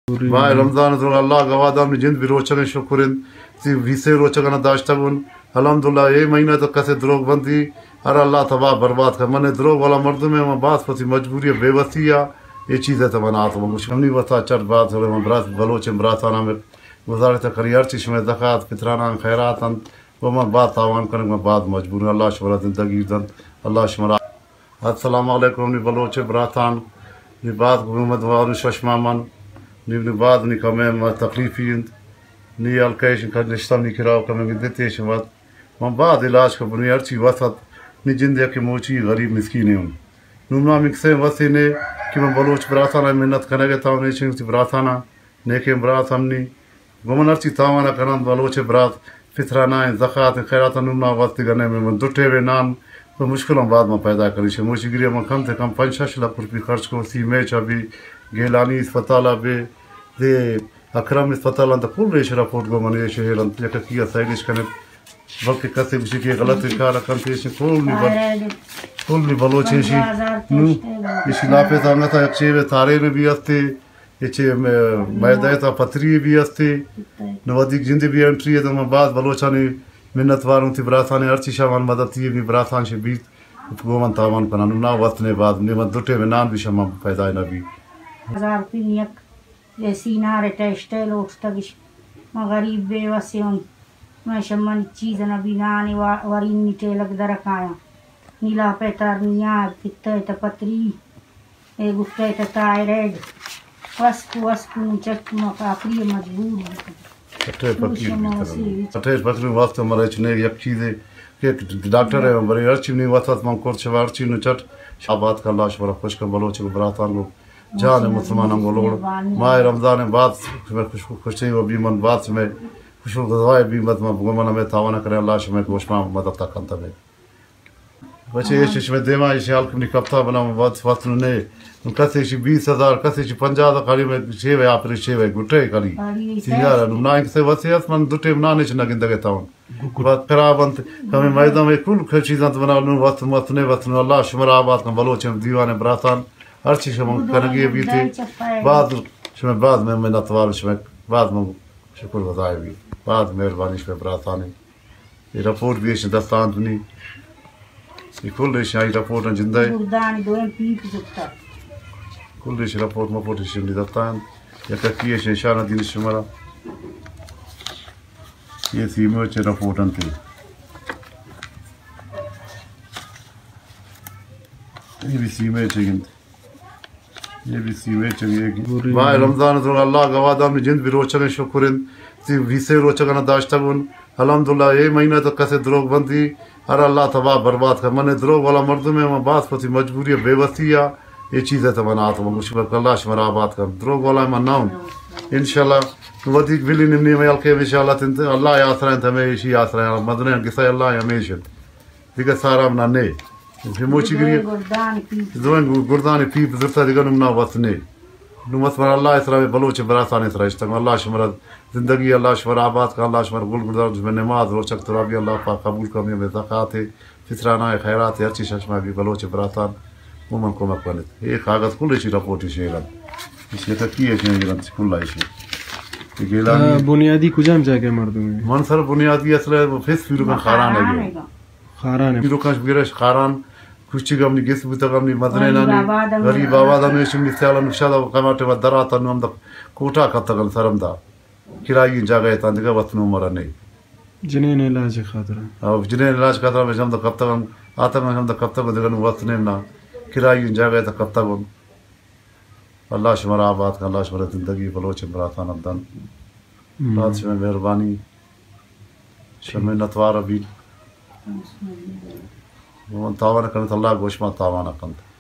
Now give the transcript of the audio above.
ماہ رمضان اللہ گوادام جند بھی روچن شکرن ویسے روچن داشتگن الحمدللہ یہ مہینہ تو کسے دروگ بندی ار اللہ تباہ برباد کر من دروگ والا مردم ہے میں بات پسی مجبوری بے وسی یہ چیزیں تو بنا تو مشکل وسا چٹ بات ہو برات بلوچ براتانہ میں گزارت کری ہر چیز میں زکوٰۃ فطرانہ خیرات وہ میں بات تاوان کرنے میں بات مجبور ہوں اللہ شمرا زندگی دن اللہ شمرا السلام علیکم نی بلوچ براتان نی بات محمد وارن ششمامن نی بات نی کمیں تکلیفی نی الکیش نشتم نی کراو کمیں دیتے شمات میں بعد علاج کا بنی ارچی وسط نی جندے کے موچی غریب مسکین ہوں نمنا مکسے وسی نے کہ میں بلوچ براتانہ محنت کرنے گے تاؤں نیچے براتانہ نیکے برات ہمنی گمن ارچی تاوانا کرن بلوچ برات فطرانہ زکوٰۃ خیرات نمنا وقت گنے میں دٹے وے نان تو مشکلوں بعد میں پیدا کری موچی گری میں کم سے کم 5-6 لاکھ روپی خرچ کو سی میچ ابھی گیلانی اسپتال بے دے اکرم اسپتال تو کل ریش رپورٹ گو من شہرن یک کیا سائلش کنے بلکہ کسی بھی کہ غلط کار کنتیش کل بھی بلوچ شی نو اسی لاپے تا نتا ایک تارے میں بھی استے یہ میدہ تا پتری بھی استے نوادی جندی بھی انٹری ہے تو میں بعد بلوچانی منت واروں تھی براتانے ارچی شامان مدد تھی بھی براتان سے بیت گومن تاوان کنن نا وقت نے بعد نعمت دٹے میں نان بھی شما پیدا نہ بھی 1000 روپی نیک جیسی نارے ٹیسٹے لوٹ تگش میں غریب بے وسیون میں شمن چیز نبی نانی ورین نیٹے لگ درکایا نیلا پیتر نیاد کتے تا پتری اے گفتے تا تائرائڈ وسکو چک مقاقری مجبور اٹھے پتری واسطے ہمارے چنے یک چیز ہے کہ ڈاکٹر ہے بڑے ارچی نہیں واسط میں کورچ ارچی نو چٹ شابات کا اللہ شبرا خوش کا بلوچ کو براتان کو جان مسلمانوں کو لوڑ ماہ رمضان بعد میں خوشی و بیمن بعد میں خوش غذائے بیمت میں گمن میں تاوانہ کرے اللہ شمع گوشما مدد تا کنتا ہے بچے یہ چیز میں دیما یہ حال کنی کپتا بنا وقت نے کسی 20,000 کسی 50 کاری میں چھ وے آپ چھ وے گٹے کاری سیار نہ سے وسیعت من دٹے نہ نچ نہ گندگے تاون بات خرابنت ہمیں میدان میں کل چیزاں بنا نو وقت مت نے وقت اللہ شمر آباد کا بلوچ دیوان براتان ہر چیز ہم کرنگے بھی تھے بعد شمع بعد میں محنت وال شمع بعد میں شکر گزار بھی بعد مہربانی شمع براتان یہ رپورٹ بھی ہے دستان دنی یہ کل ریشائی رپورٹ جندہ ہے کل ریش رپورٹ مپورٹ شمع دستان یا ککیے شیشانہ دین شمرہ یہ سیمو چے رپورٹ انتے یہ بھی سیمے چگند یہ بھی سیمے چگند ماہ رمضان اللہ گوادام جند بھی روچن شکرن ویسے روچن داشتگن الحمدللہ یہ مہینہ تو کسے دروگ بندی ار اللہ تباہ برباد کر من دروگ والا مردم ہے میں بات پسی مجبوری بے وسی یہ چیزیں تو بنا تو مشکل اللہ شمرا آباد کر دروگ والا میں نہ ہوں انشاءاللہ ودیک ولی نمنی میں الکے انشاءاللہ اللہ آسرا ہیں ہمیں اسی آسرا ہیں مدنے گسا اللہ ہمیشہ دیکھا سارا بنا نے موچی گری گردانی پیپ زرتا دیکھا نمنا وطنے نمت من اللہ اسرا میں بلوچ براتان اسرا اشتاق اللہ شمرا زندگی اللہ شمر آباد کا اللہ شمر گل گردار جس میں نماز روچک ترابی اللہ پاک قبول کرنے میں زکوٰۃ فطرانہ خیرات ہر چیز ششمہ بھی بلوچ براتان مومن کو مکملت یہ کاغذ کل ایسی رپورٹ شیرن اس لیے تک کی شیرن کل ایسی گیلانی بنیادی کجام جا کے مردوں میں منصر بنیادی اصل ہے فیس فیرو کا خاران ہے خاران فیرو کا گرش خاران کچھ گم نہیں گس بتا گم نہیں مدنے نہ غریب آباد میں شمنی سیالا نشادہ کماٹے و دراتا نو ہم دا کوٹا کتگل سرم دا کرائی جگہ تا دیگا وطنو مرا نہیں جنین علاج خاطر اب جنین علاج خاطر میں ہم دا کب تک آتا میں ہم دا کب تک دیگا وطنے نہ کرائی جگہ تا کب تک اللہ شمر آباد کا اللہ شمر زندگی بلوچ براتان ابدان رات شمع مہربانی شمع نتوار ابھی تاوانہ کرنے اللہ گوشما تاوانہ کنت